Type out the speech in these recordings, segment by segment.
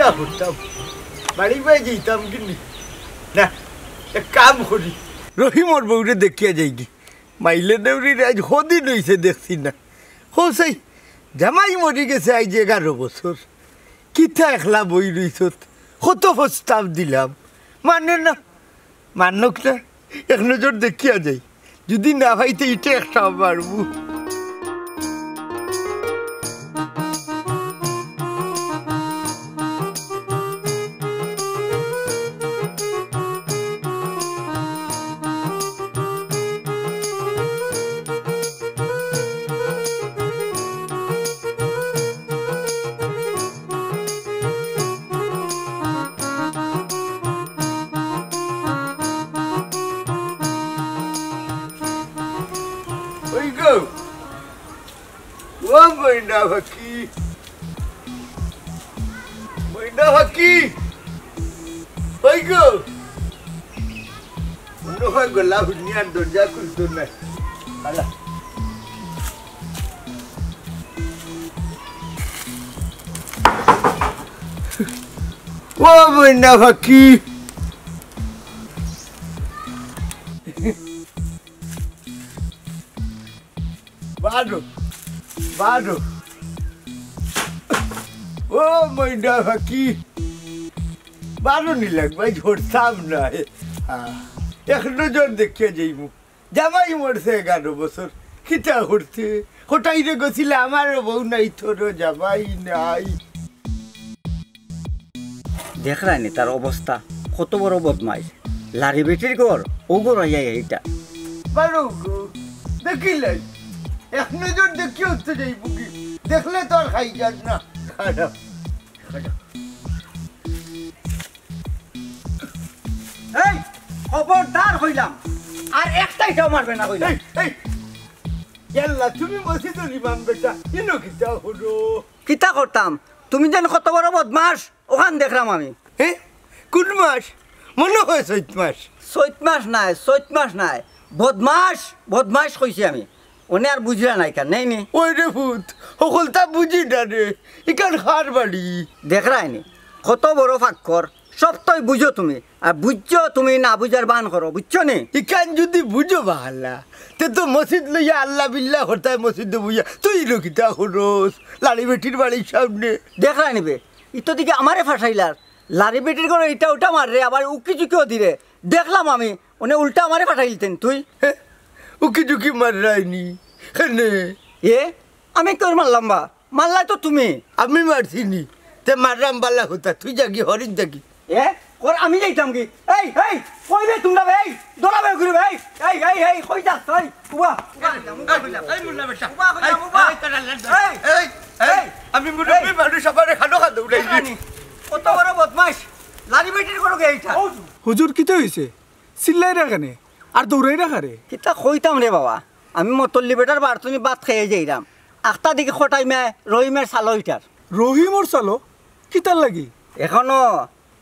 কিতা করতাম বাড়ি পাই যেতাম কিনি না এক কাম করি রহিমর বউরে দেখিয়া যাইনি মাইলে দেউরির আজ হদিন হইছে দেখছি না হোসাই জামাই মরি গেছে আজ 11 বছর কিতা একলা বই রইছ কত প্রস্তাব দিলাম মানে না মানক না এক নজর দেখিয়া যাই যদি না ভাইতে ইটে একটা পারবো গলা হুনিয়ার দরজা খুলতো না ও বইনা ফাঁকি বারো বারো ও মইনা ফাঁকি বারো নি লাগবে ঝরতাম না এক নজর দেখিয়া যাইমু জামাই মরছে 11 বছর কিতা করছে হোটাইরে গেছিলে আমার বউ নাই তোর জামাই নাই দেখ রানি তার অবস্থা কত বড় বদমাইশ লারি বেটির ঘর ও ঘর আইয়া এইটা বারো দেখিলে এক নজর দেখিয়া উঠতে যাইবু কি দেখলে তো আর খাই যাস না খারাপ এই খবরদার হইলাম আর একটাইটাও মারবে না হইলাম এই ইয়াল্লা তুমি মসজিদের ইমাম বেটা ইনো কিতা হলো কিতা করতাম তুমি যেন কত বড় বদমাস ওখান দেখলাম আমি কোন মাস মনে হয় চৈত মাস নাই বদমাস বদমাস কইছি আমি ওনে আর বুঝলা নাই কেন নেই নি ওই রে ভূত সকলটা বুঝি না রে ইকান খার বাড়ি দেখ রায়নি কত বড় ফাক্কর সব তোই বুঝো তুমি আর বুঝছো তুমি না বুঝার বান করো বুঝছো নি ইকান যদি বুঝো বাহাল্লা তে তো মসজিদ লইয়া আল্লাহ বিল্লাহ হরতায় মসজিদে বুঝা তুই রকিতা হরস লাড়ি বেটির বাড়ির সামনে দেখ রায়নিবে ইতো দিকে আমারে ফাঁসাইলার লারি বেটির করে এটা ওটা মাররে আবার উকি চুকিও দিরে দেখলাম আমি ওনে উল্টা আমারে ফাটাইলতেন তুই উকি চুকি মাররাইনি এ আমি তোর মারলাম বা মারলাই তো তুমি আমি মারছিনি তে মাররাম বালা হতা তুই জাগি হরিণ জাগি ওর আমি যাইতাম কি এই এই কই রে তোমরা এই দৌড়াবে ঘুরে ভাই এই এই এই কই যাস তুই উবা এই মুল্লা বেটা এই এই আমি মুরব্বি মানুষ সবারে খানো খাদু উড়াইনি কত বড় বদমাশ লারি বেটির করো এইটা হুজুর কিতে হইছে চিল্লাই রাখানে আর দৌড়াই রাখারে কিতা কইতাম রে বাবা আমি মতল্লি বেটার বারতুনি ভাত খেয়ে যাইরাম আখটা দিকে খটাই মে রহিমের সালো ইটার রহিমর সালো কিতার লাগি এখনো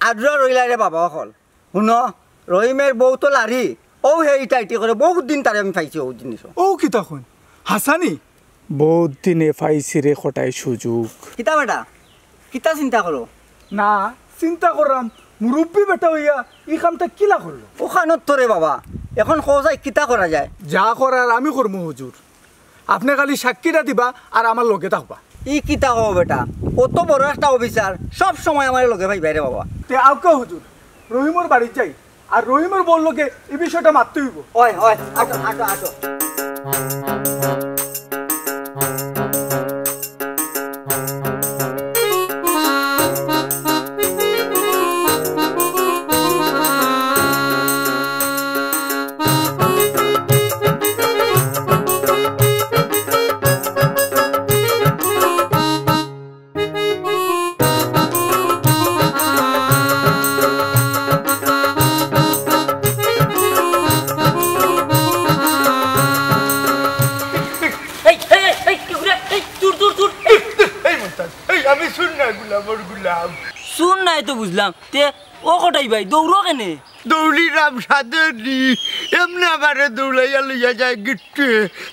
আদ্রা রইলা রে বাবা হল শুন রহিমের বউ তো লারি ও হেইটা ইটি করে বহুত দিন তারে আমি পাইছি ও জিনিস ও কিতা কইন হাসানি বহুত দিনে পাইছি রে খটাই সুযোগ কিতা বেটা কিতা চিন্তা করো না চিন্তা করলাম মুরব্বী বেটা হইয়া এই কামটা কিলা করলো ওখানত তো রে বাবা এখন খোঁজাই কিতা করা যায় যা করার আমি করবো হুজুর আপনি খালি সাক্ষীটা দিবা আর আমার লগে থাকবা ই কিতা হবো বেটা কত বড় একটা অফিসার সব সময় আমার লগে ভাই বাইরে বাবা তে আউকা হুজুর রহিমর বাড়ি যাই আর রহিমর বললোকে এই বিষয়টা মারতে হইব ওই ওই আটো আটো আটো শুন নাই তো বুঝলাম তে ও কোটাই ভাই দৌড়ো কেনে দৌড়ি রাম সাদে নি এমনি আমারে দৌড়াইয়া লইয়া যায় গিট্টে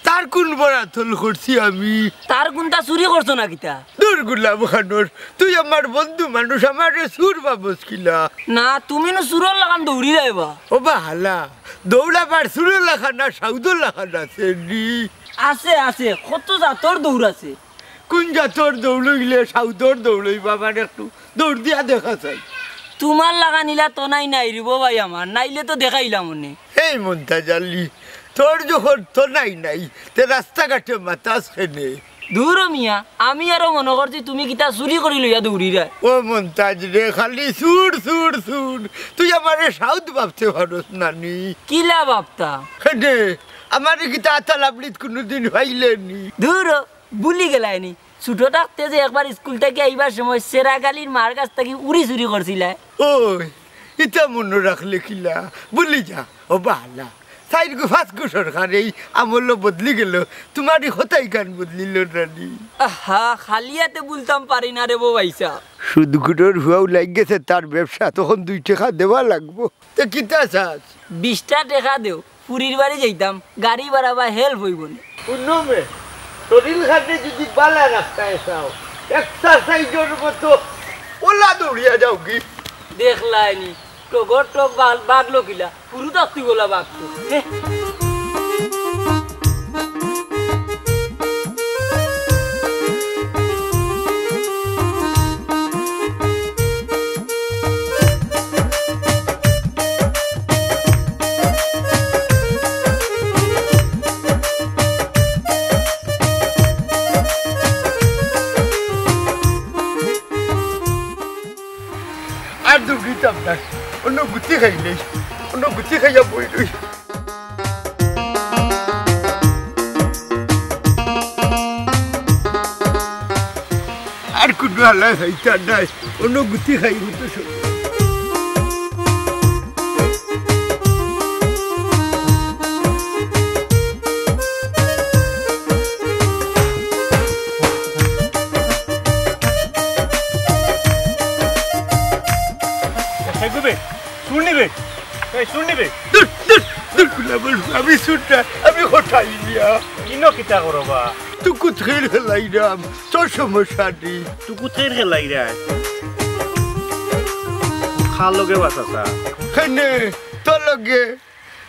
তার কোন বরাতল করছি আমি তার কোনটা চুরি করছো না কিতা দূর গুলাম খানোর তুই আমার বন্ধু মানুষ আমারে সুর বাবস কিলা না তুমি না সুরর লাগান দৌড়ি যাইবা ও বাহালা দৌড়াবার সুর লাখানা সাউদর লাখানা আছে নি আছে আছে কত জাতর দৌড় আছে কোন জাতর দৌড়ইলে সাউদর দৌড়ইবা আমার একটু দৌড় দিয়া দেখা চাই তোমার লাগা নিলা তো নাই নাই রিব ভাই আমার নাইলে তো দেখাইলাম মনে এই মনটা জানলি তোর যখন তো নাই তে রাস্তাঘাটে মাতাস খেনে দূর মিয়া আমি আরো মনে করছি তুমি কিতা চুরি করি লইয়া দৌড়ি রে ও মন্তাজ রে খালি সুর সুর সুর তুই আমারে সাউদ ভাবতে পারস নানি কিলা বাপতা খেনে আমারে কিতা আতালাবলিত কোনোদিন হইলেনি দূর বুলি গেলাইনি ছোট থাকতে যে একবার স্কুল থেকে আইবার সময় সেরাগালির মার কাছ থেকে উড়ি চুরি করছিলা ওই ইটা মনে রাখলে কিলা বলি যা ও বালা সাইড গো ফাস গো সরকার এই আমল বদলি গেল তোমারই হতাই গান বদলিল রানি আহা খালিয়াতে বলতাম পারি না রে বউইসা সুদগুলোর হুয়াও লাগ গেছে তার ব্যবসা তখন 2 টাকা দেওয়া লাগবো তো কিতা চাস 20 টাকা দেও পুরীর বাড়ি যাইতাম গাড়ি ভাড়া বা হেল্প হইব না পুনমে শরীর খাটে যদি বালা রাস্তায় চাও এক্সারসাইজের মতো ওলা দৌড়িয়া যাও কি দেখলাইনি টগর টক বাগলো কিলা পুরু তাত্তি গোলা বাগতো আর দুর্গিতাম না অন্য গুতি খাইলে অন্য গুতি খাইয়া বই রই আর কোনো আল্লাহ খাইতার নাই অন্য গুতি খাই হতো সব আমি শুনটা আমি কোথায় নিয়া কিনো কিতা করবা তুই কোথায় খেলাইরাম তোর সমস্যা নেই তুই কোথায় খেলাইরা খাল লগে বাসাসা কেনে তোর লগে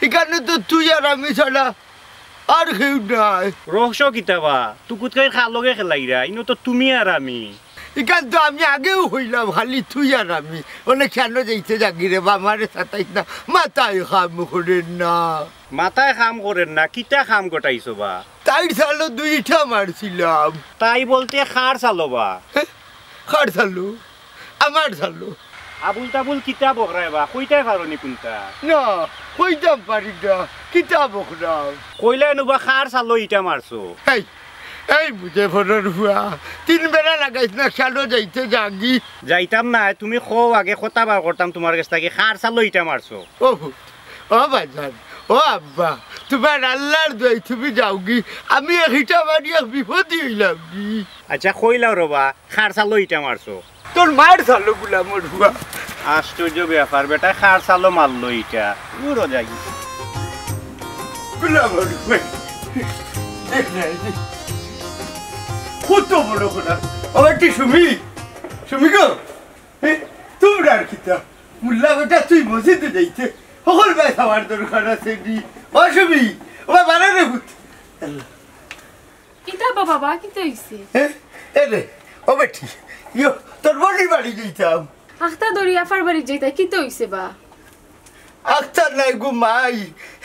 এখানে তো তুই আর আমি ছাড়া আর কেউ নাই রহস্য কিতাবা তুই কোথায় খাল লগে খেলাইরা ইনো তো তুমি আর আমি এখান তো আমি আগেও হইলাম খালি তুই আর আমি অনেক কেন যাইতে জাগি রে বা আমারে সাতাইস না মাথায় খাম করেন না মাথায় কাম করেন না কিতা কাম গটাইছো বা তাই সালো 2টা মারছিলাম তাই বলতে খার চালোবা খার সালো আমার সালো আবুল তাবুল কিতা বকরাই বা কইতাই পারনি কোনটা না কইতাম পারি না কিতাব বকরাম কইলা নুবা খার চালো ইটা মারছো এই বুঝে ফোনের হুয়া 3 বেলা লাগাইছ না সালো যাইতে জাগি যাইতাম না তুমি খো আগে কথা বার করতাম তোমার কাছ থেকে খার চালো ইটা মারছো ও বাজান ও আব্বা তোমার আল্লাহর দই তুমি যাওগি আমি একটা বাড়ি বিপদই হইলাম কি আচ্ছা কইলাও রবা খার চালো ইটা মারছো তোর মায়ের চালো গুলা মোর হুয়া আশ্চর্য ব্যাপার বেটা খার চালো মারলো ইটা পুরো যাই গুলা মোর হুয়া দেখ না কত বড় কথা আবার কি সুমি গো তোমরা আর কিতা মুল্লা বেটা তুই মসজিদে যাইতে সকল ভাই খাওয়ার দরকার আছে নি ও সুমি ও বানারে ভূত কিতা বাবা কিতা হইছে এ রে ও বেটি ইয়ো তোর বড়ি বাড়ি যাইতাম আখতা দড়ি আফার বাড়ি যাইতা কিতা হইছে বা আখতার নাই গো মাই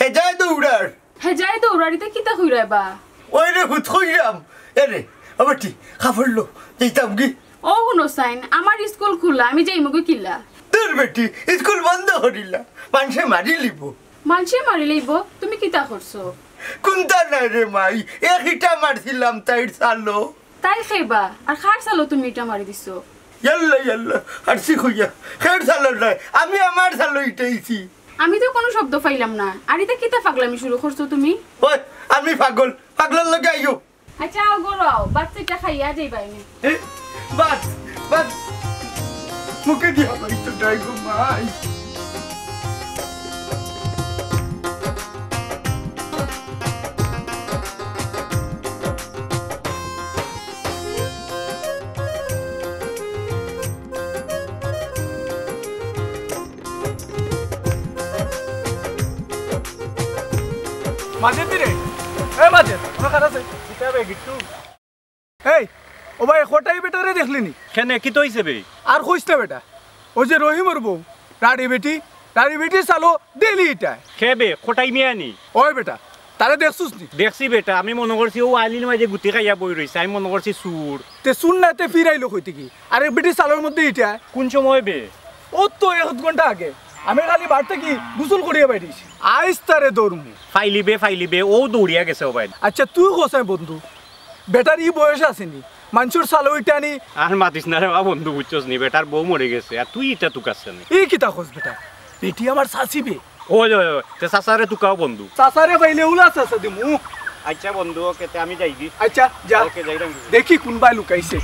হে যায় দৌড়ার হে যাই দৌড়ারিতে কিতা হইরা বা ওই রে ভূত কইরাম এ রে ও বেটি খাফড়লো যাইতাম কি ও হুনো সাইন আমার স্কুল খোলা আমি যাইমগো কিল্লা তোর বেটি স্কুল বন্ধ করিলা মানুষে মারি লিব মানুষে মারি লইব তুমি কিতা করছো কোনটা নাই রে মাই একটা মারছিলাম তাই চালো তাই খাইবা আর খার চালো তুমি এটা মারি দিছো ইয়াল্লা আর শিখুইয়া খের চালো নাই আমি আমার চালো ইটাইছি আমি তো কোনো শব্দ পাইলাম না আর এটা কিতা পাগলামি শুরু করছো তুমি ওই আমি পাগলের লগে আইও আচ্ছা আও গরাও বাচ্চাটা খাইয়া যাইবা নি বাস মুখে দিয়া ভাই তো ডাই গো মাই মাঝে দিরে এই মাঝে ওনা কাজ আছে কিতাবে গিট্টু এই ও ভাই কোটাই বেটারে দেখলিনি কেন কি তো হইছে বে আর কইছ না বেটা ও যে রহিমর বউ রাড়ি বেটি চালো ডেলি এটা খেবে কোটাই মিয়ানি ওই বেটা তারে দেখছুস নি দেখছি বেটা আমি মনে করছি ও আলির মাঝে গুটি খাইয়া বই রইছে আমি মনে করছি সুর তে শুন না তে ফিরাইলো কইতে কি আরে বেটি চালোর মধ্যে এটা কোন সময় বে ও তো 1 ঘন্টা আগে আমি খালি বাড়তে কি গোসল করিয়া বাইরিস আইস তারে দৌড়মু ফাইলিবে ও দৌড়িয়া গেছে ও ভাই আচ্ছা তুই কোসাই বন্ধু বেটার ই বয়স আসেনি মানুষের চালো ইটা নি আর মাতিস না রে বন্ধু বুঝছস নি বেটার বউ মরে গেছে আর তুই এটা তুকাচ্ছেন এই কিতা কস বেটা বেটি আমার সাসিবে ওই তে সাসারে তুকাও বন্ধু সাসারে পাইলে উলা সাসা দিমু আচ্ছা বন্ধু ওকে আমি যাই দি আচ্ছা যা ওকে যাই রাম দেখি কোনবাই লুকাইছে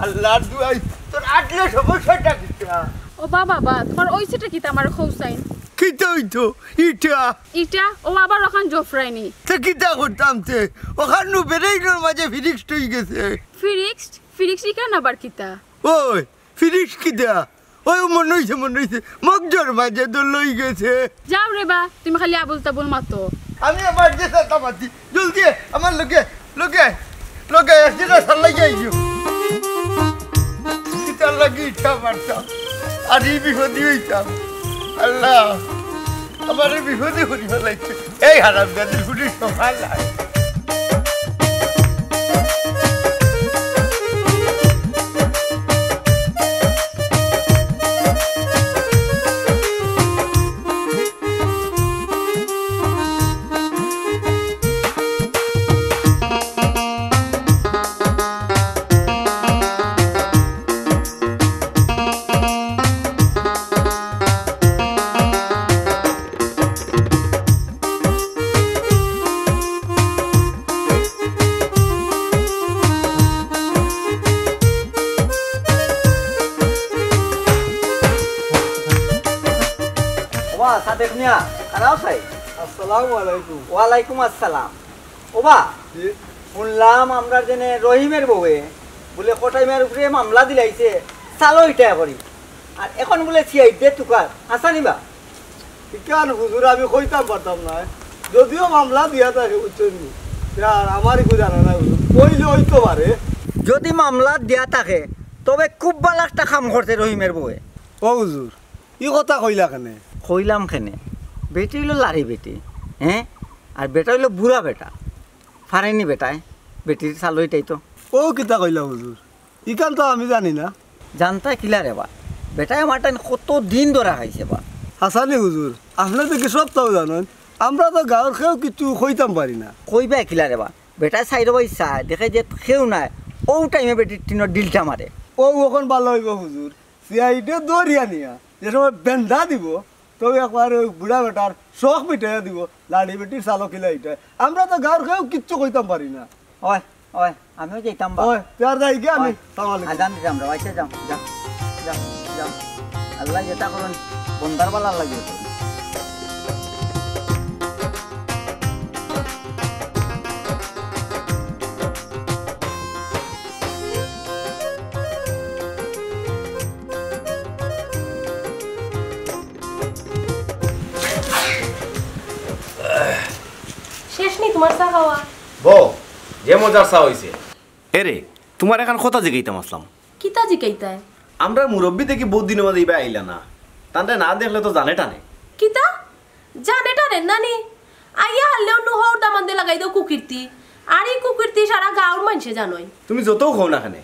আল্লাহর দুয়াই তোর আটলে সমস্যাটা কিটা ও বাবা তোমার ওই সেটা কিতা আমার খৌসাইন কিটা হইতো ইটা ইটা ও আবার ওখান জফরাইনি তা কিটা করতাম তে ওখানে বেরেইনোর মাঝে ফিরিক্সড হয়ে গেছে ফিরিক্স কেন আবার কিতা ওই ফিরিক্স কিটা ওই মনে হইছে মগজর মাঝে তো লই গেছে যাও রে বা তুমি খালি আবুল তাবুল মাতো আমি আমার যেতে তামাতি জলদি আমার লোকে যেটা সাল্লাই যাইছো কিতার লাগি ইচ্ছা মারতাম আর এই বিপদী হইতাম আল্লাহ আমার এই বিপদী হরি ফেলাইছে এই হারাম দাদির হুড়ি সমাল সাদেক মিয়া কারাও সাই আসসালামু আলাইকুম ওয়ালাইকুম আসসালাম ওবা শুনলাম আমরা জেনে রহিমের বউয়ে বলে কোটাইমের উপরে মামলা দিলাইছে চালো ইটা করি আর এখন বলে সিআইডি তুকার আসা নিবা কেন হুজুর আমি কইতাম পারতাম না যদিও মামলা দিয়া থাকে বুঝছেন আমারই জানা নাই কইলে হইতো পারে যদি মামলা দিয়া থাকে তবে খুব ভালো একটা কাম করছে রহিমের বউয়ে ও হুজুর ই কথা কইলা কেনে কইলাম খেনে বেটি হইল লারি বেটি হ্যাঁ আর বেটা হইল বুড়া বেটা ফারেনি বেটায় বেটির চালো এটাই তো ও কিতা কইলা হুজুর ইকান তো আমি জানি না জানতা কিলা রে বা বেটায় আমার টাইম কত দিন ধরা খাইছে বা হাসানি হুজুর আপনার তো কি সব তাও জানেন আমরা তো গাঁৱৰ খেয়েও কিছু কইতাম পারি না কইবা কিলা রে বা বেটায় চাইর ইচ্ছা দেখে যে খেউ নাই ও টাইমে বেটির টিনের ডিলটা মারে ও ওখন ভালো হইব হুজুর সিআইডি দরিয়া নিয়া যে সময় বেন্ধা দিব তবে একবার ওই বুড়া বেটার শখ মিটাইয়া দিব লাড়ি বেটির চালো কিলা এটা আমরা তো গাঁৱৰ খেয়েও কিচ্ছু কইতাম পারি না ওই ওই আমিও যাইতাম বা ওই তার যাই গিয়ে আমি আজান দিতাম রে আইসা যাও যাও যাও যাও আল্লাহ যেটা করুন বন্দার বালা আল্লাহ যেটা শেষ নি তোমার চা খাওয়া বউ যে মজার চা হইছে এরে তোমার এখন কথা জিগাইতাম আসলাম কিতা জিকাইতায় আমরা মুরব্বী দেখি বহুত দিনের মধ্যে ইবা আইলা না তান্তে না দেখলে তো জানে টানে কিতা জানে টানে নানি আইয়া হারলেও নু হর দামান দে লাগাই দাও কুকীর্তি আর এই কুকীর্তি সারা গাঁওর মানুষে জানোই তুমি যতও খাও না খানে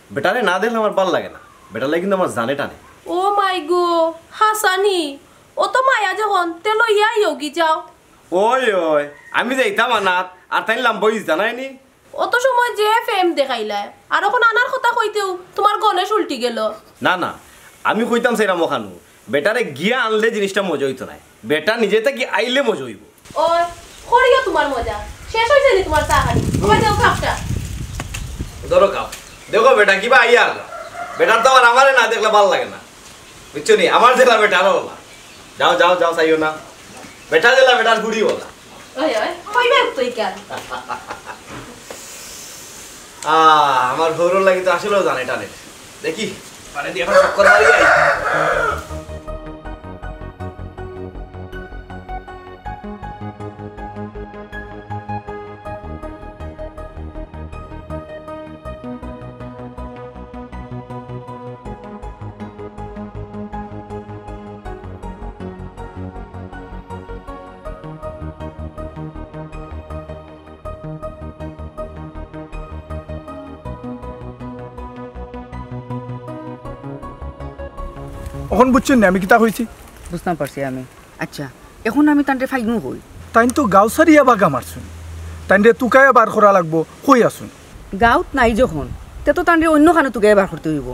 বেটারে না দেখলে আমার ভালো লাগে না বেটার লাগে কিন্তু আমার জানে টানে ও মাই গো হাসানি ও তো মায়া যখন তে লইয়া ইয়োগি যাও ওই ওই আমি যাইতাম আনাত আর তাই লাম্বই জানাইনি অত সময় যে ফেম দেখাইলা আর এখন আনার কথা কইতেও তোমার গণেশ উল্টি গেল না না আমি কইতাম সেরাম ওখানু বেটারে গিয়া আনলে জিনিসটা মজা হইতো না বেটা নিজে থেকে আইলে মজা হইব ওই করিও তোমার মজা শেষ হইছে নি তোমার চা খালি তোমার দাও কাপটা ধরো কাপ দেখো বেটা কিবা আইয়ার বেটার তো আমারে না দেখলে ভালো লাগে না বুঝছো নি আমার দেখলা বেটারও না যাও যাও যাও চাইও না বেটা দিলা বেটার গুড়ি বলা ওই ওই কইবে তুই কেন আমার ভোরও লাগি তো আসলেও জানে টানে দেখি পারে দিয়ে এখন চক্কর মারি আই এখন বুঝছেন না আমি কিতা হয়েছি বুঝতাম পারছি আমি আচ্ছা এখন আমি তান্ডে ফাইনু কই তাই তো গাঁও সারিয়া বাগা মারছুন তাই তুকাইয়া বার করা লাগবো কই আসুন গাঁৱত নাই যখন তে তো তান্ডে অন্য খানে তোকে বার করতে হইব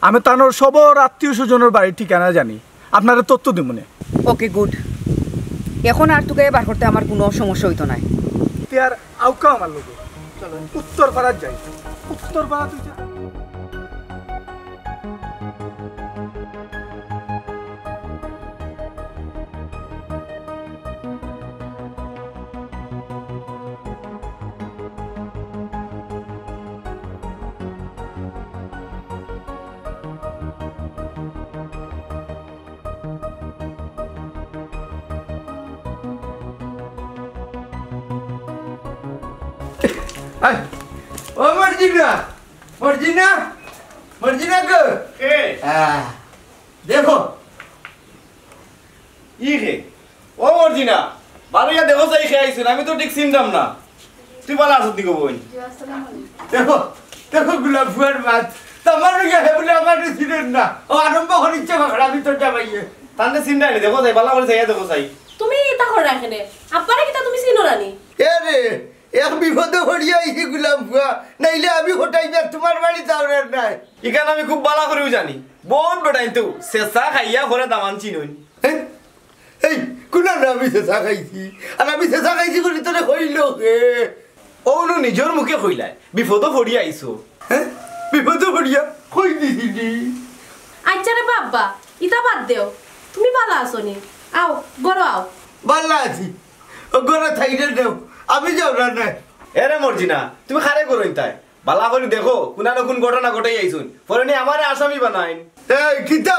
আমি তানোর সবর আত্মীয় স্বজনের বাড়ির ঠিকানা জানি আপনারা তথ্য দিমনে ওকে গুড এখন আর তোকে বার করতে আমার কোনো সমস্যা হইতো না আর আউকা আমার লোক চলো উত্তর পাড়ার যাই উত্তর পাড়া তুই যা ও মর্জিনা মর্জিনা মর্জিনা গো দেখো ই হে ও মর্জিনা বারোয়া দেখো চাই খেয়ে আইসুন আমি তো ঠিক চিনতাম না তুই বলা আসত দিকে বোন দেখো দেখো গোলাপ ফুয়ার মাছ তোমার হে বলে আমার ছিলেন না ও আরম্ভ করিচ্ছে বাকড়া আমি তো যাবাইয়ে তান্ডে চিন্তা নেই দেখো চাই বালা করে চাইয়া দেখো চাই তুমি এটা করে রাখেনে আব্বারে কিতা তুমি চিনো রানি এ রে এক বিপদে হরিয়া আইছি গোলাপ ফুয়া নাইলে আমি হটাইবার তোমার বাড়ি যাওয়ার নাই ইখান আমি খুব বালা করেও জানি বহুত বেটাই তো চেঁচা খাইয়া ঘরে দামান চিনুন এই কোনা না আমি চেঁচা খাইছি আর আমি চেঁচা খাইছি করে তোরে হইল হে ওনো নিজের মুখে কইলাই বিপদও পড়ি আইছো বিপদে হরিয়া কই দিছিলি আচ্ছা রে বাবা ইতা বাদ দেও তুমি ভালো আছো নি আও গরো আও বাল্লা আছি ও ঘরে থাইলে দেও আমি যাও না নাই এরে মর্জিনা তুমি খারে করইন তাই বালা করে দেখো কোনা না কোন ঘটনা ঘটাই আইছুন পরে নি আমারে আসামি বানাইন এই কিতা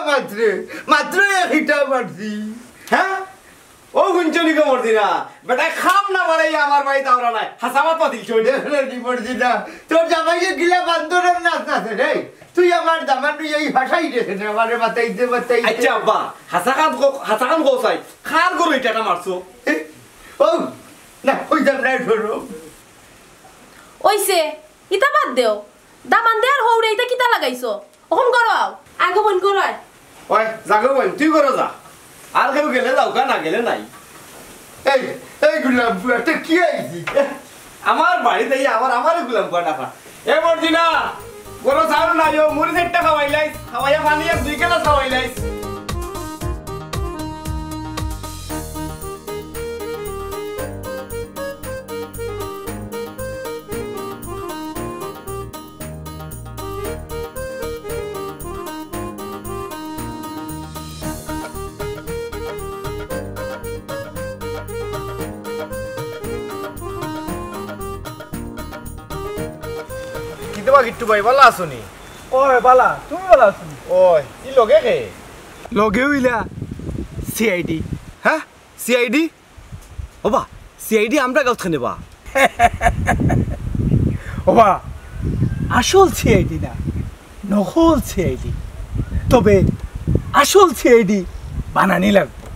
মাত্র একটা মারছি হ্যাঁ ও গুঞ্চনি গো মর্জিনা বেটা খাম না বাড়াই আমার বাড়ি তাওরা নাই হাসামাত পাতিল চই দেখলে কি পড়ছি না তোর জামাইকে গিলা বান্দরের নাচ নাচে রে তুই আমার দামান তুই এই ভাষাই দেখে না আমারে বাতাইতে আচ্ছা আব্বা হাসাকান গোসাই খার গরু এটা মারছো ও না ওই দাম নাই ধরো ওইছে ইতা বাদ দেও দামান দে আর হৌরে ইতা কিতা লাগাইছো ওহন গরো আও আগে বন গরো আয় ওই জাগো বল তুই করো যা আর কেউ গেলে যাও না গেলে নাই এই এই গুলাম এটা কি আইছি আমার বাড়িতে আমারে গুলাম কয় টাকা এ মর্জিনা গরো চাউল নাই ও মুড়ি সেটটা খাওয়াইলাইস খাওয়াইয়া পানি আর 2 গ্লাস খাওয়াইলাইস কিতবা গিট্টু ভাই ভালো আছনি ওই বালা তুমি ভালো আছো ওই ই লগে কে লগে হইলা সিআইডি হ্যাঁ সিআইডি ওবা সিআইডি আমরা গাঁত খানে বা ওবা আসল সিআইডি না নকল সিআইডি তবে আসল সিআইডি বানানি লাগবে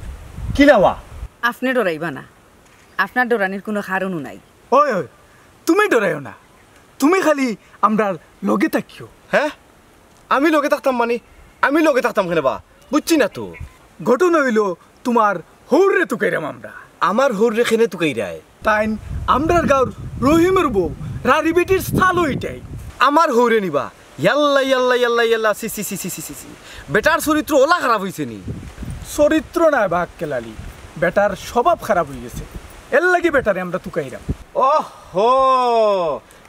কি লাওয়া আপনি ডরাইবা না আপনার ডরানির কোনো কারণও নাই ওই ওই তুমি ডরাইও না তুমি খালি আমরা লগে থাকিও হ্যাঁ আমি লগে থাকতাম মানে আমি লগে থাকতাম কেন বা বুঝছি না তো ঘটনা হইল তোমার হৌরে তুকাইরাম আমরা আমার হোর রেখেনে তুকাই রায় তাই আমরার গাঁর রহিমের বউ রারি বেটির স্থাল ওইটাই আমার হৌরে নিবা ইয়াল্লা ইয়াল্লা ইয়াল্লা ইয়াল্লা সি সি সি সি সি সি সি বেটার চরিত্র ওলা খারাপ হয়েছে নি চরিত্র নাই ভাগ কেলালি বেটার স্বভাব খারাপ হয়ে গেছে এর লাগি বেটারে আমরা তুকাইরাম ও হো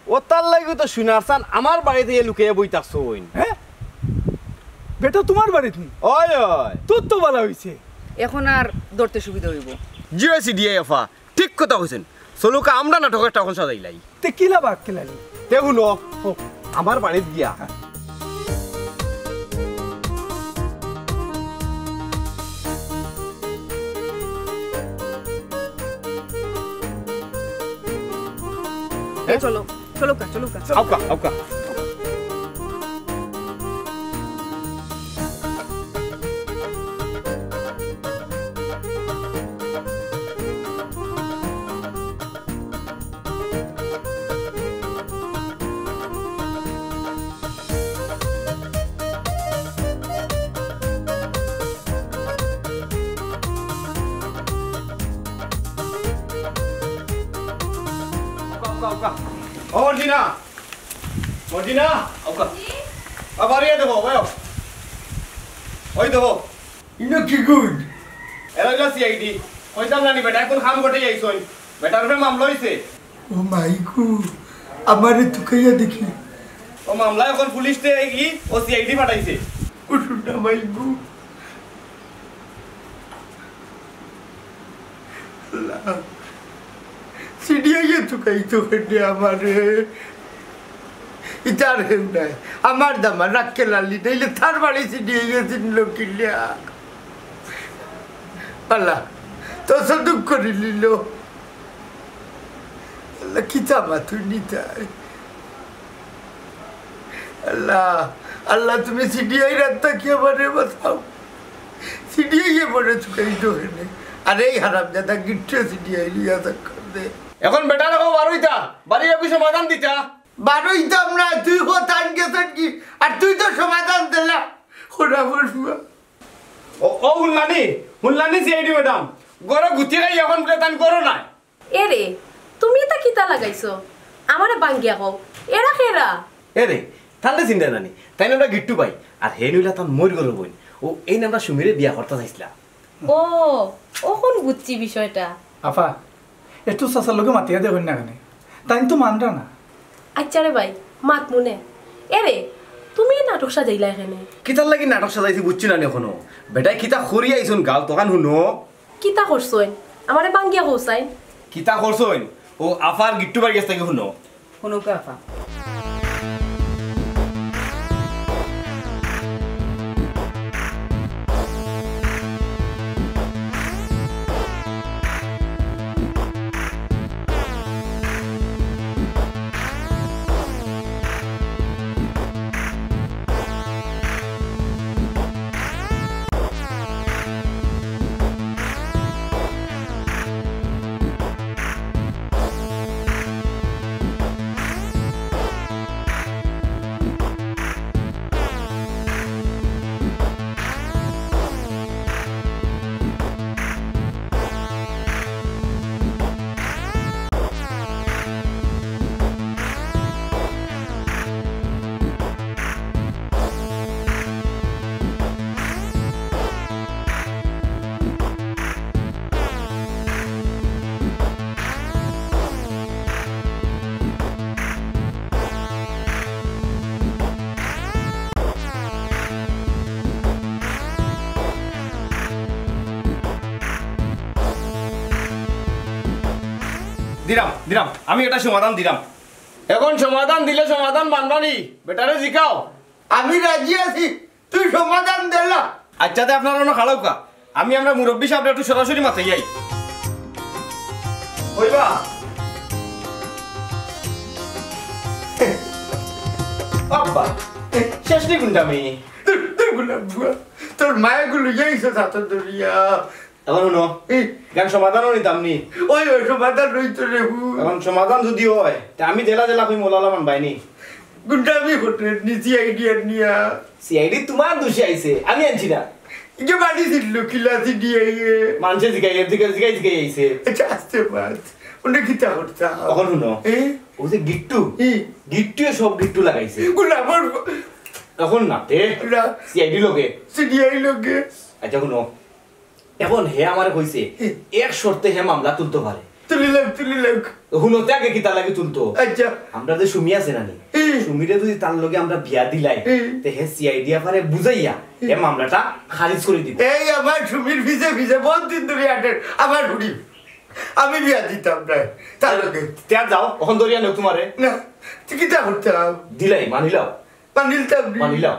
ও তার লাগে তো শুনার চান আমার বাড়িতে লুকিয়ে বই থাকছইন হ্যাঁ বেটা তোমার বাড়িতে নি ওই ওই তোর তো বলা হয়েছে এখন আর ধরতে সুবিধা হইব জিওসি ডিএফা ঠিক কথা কইছেন চলুকা আমরা নাটকের তখন সাজাইলাই তে কিলা বাক কিলালি তে শুনো আমার বাড়িত গিয়া চলো চলো কা চলো কা আউকা আউকা Mordina! Mordina! Auka! Abariya দেখো ভাইও ওই দেখো ইনো কি গুড এরা গেল সিআইডি কইতাম না নি বেটা কোন কাম করতে যাইছই বেটার উপরে মামলা হইছে ও মাই গড আমারে তুকাইয়া দেখি ও মামলা এখন পুলিশ তে গি ও সিআইডি পাঠাইছে কুটুটা মাই গড সিডিআইয়ে তুকাইতো কেটে আমারে ইতার হেম নাই আমার দামা রাখকে লালি নাইলে থার বাড়ি সিডিআই গেছিল লোকিলিয়া আল্লাহ তো সদুক করে নিল আল্লাহ কি চামা তুই নিতাই আল্লাহ আল্লাহ তুমি সিডিআই রাতটা কি আমারে বাঁচাও সিডিআইয়ে পরে তুকাইতো কেনে আর এই হারাম দাদা গিট্টে সিডিআই লিয়া থাক দে এখন বেটা রাখো বারোইতা বাড়ি যাবি সমাধান দিতা বারোইতাম না তুই কোথান গেছেন কি আর তুই তো সমাধান দিলা ওরা বসুয়া ও হুনলানি সিআইডি ম্যাডাম গরো গুতি গাই এখন প্লেতান করো না এরে তুমি তা কিতা লাগাইছো আমারে বাঙ্গিয়া কও এরা কেরা এরে তাহলে চিন্তা নানি তাই আমরা গিট্টু পাই আর হে নইলা তার মর গেল বই ও এই নামটা সুমিরে বিয়া করতে চাইছিলা ও ওখন বুঝছি বিষয়টা আফা একটু চাচার লোকে মাতিয়া দেখুন না কেনে তাই তো মানরা না আচ্ছা রে ভাই মাত মনে এরে তুমি নাটক সাজাইলা এখানে কিতার লাগি নাটক সাজাইছি বুঝছি না এখনো বেটাই কিতা খরি আইছুন গাল তখন শুনো কিতা করছইন আমারে বাঙ্গিয়া কইছাইন কিতা করছইন ও আফার গিট্টু বাড়ি গেছে থেকে শুনো শুনো কা আফা দিলাম আমি এটা সমাধান দিলাম এখন সমাধান দিলে সমাধান মানবানি বেটারে জিকাও আমি রাজি আছি তুই সমাধান দিলা আচ্ছা তে আপনারা না খালাও কা আমি আমরা মুরব্বি সাহেব একটু সরাসরি মাথায় যাই কইবা বাবা শেষ নি গুন্ডা আমি তোর মায়াগুলো যাইছে সাথে দরিয়া এখন শুনো গান সমাধানও নিতাম নি ওই সমাধান রইতো রে এখন সমাধান যদি হয় তা আমি জেলা জেলা কই মোলালা মান বাইনি গুন্ডামি করতে নিচি আইডিয়া নিয়া সিআইডি তোমার দোষে আইছে আমি আনছি না ইকে বাড়ি দিল কিলাসি দিয়ে মানুষে জিগাই আইছে আচ্ছা আসতে পার ওনে কিতা করতা এখন শুনো ও যে গিট্টু সব গিট্টু লাগাইছে গুলাবর এখন না তে সিআইডি লগে আচ্ছা শুনো এখন হে আমার কইছে এক শর্তে হে মামলা তুলতে পারে তুলিলাম হুনতে আগে কিতা লাগে তুলতো আচ্ছা আমরা যে সুমি আছে নানি সুমিরে যদি তার লগে আমরা বিয়া দিলাই তে হে সিআইডি আপারে বুঝাইয়া হে মামলাটা খারিজ করে দিবে এই আমার সুমির ভিজে বহুত দিন ধরে আটের আমার হুড়ি আমি বিয়া দিতাম না তার লগে ত্যাগ যাও ওখান দরিয়া নেও তোমারে না তুই কিতা করতাম দিলাই মানিলাও মানিলতাম নি মানিলাও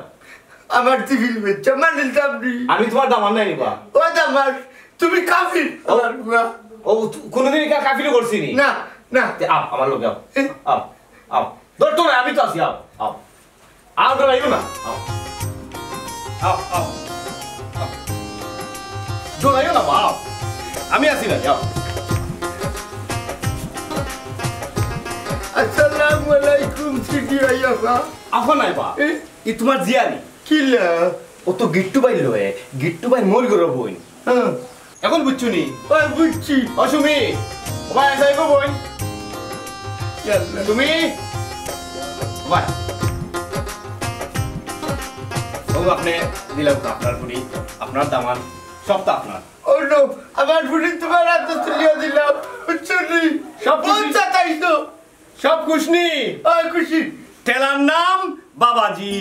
আমার সিভিল বেচা মানিলতাম নি আমি তোমার দামান নাই নিবা ও দামার তুমি কাফির আমার বুয়া ও কোনদিন কাফিরও করছি নি না না আও আমার লোক আও আও আও ধরতো না আমি তো আছি আও আও আও তো আইও না আও আও আও দৌড়াইও না বাও আমি আছি না যাও আসসালামু আলাইকুম সিটি আইয়াফা এখন নাই বা ই তোমার জিয়ানি কিলা ও তো গিট্টু বাই লয়ে গিট্টু বাই মোর গরো বইন হ্যাঁ এখন বুঝছো নি ওই বুঝছি অসুমি ও ভাই আইসা গো বইন ইয়াল্লা তুমি ভাই ও আপনি দিলাম আপনার পুরি আপনার দামান সব তো আপনার ও নো আমার বুড়ি তোমার হাতে তুলিয়ে দিলাম বুঝছি সব খুশি? পঞ্চাশ আইসো সব খুশনি খুশি টেলার নাম বাবাজি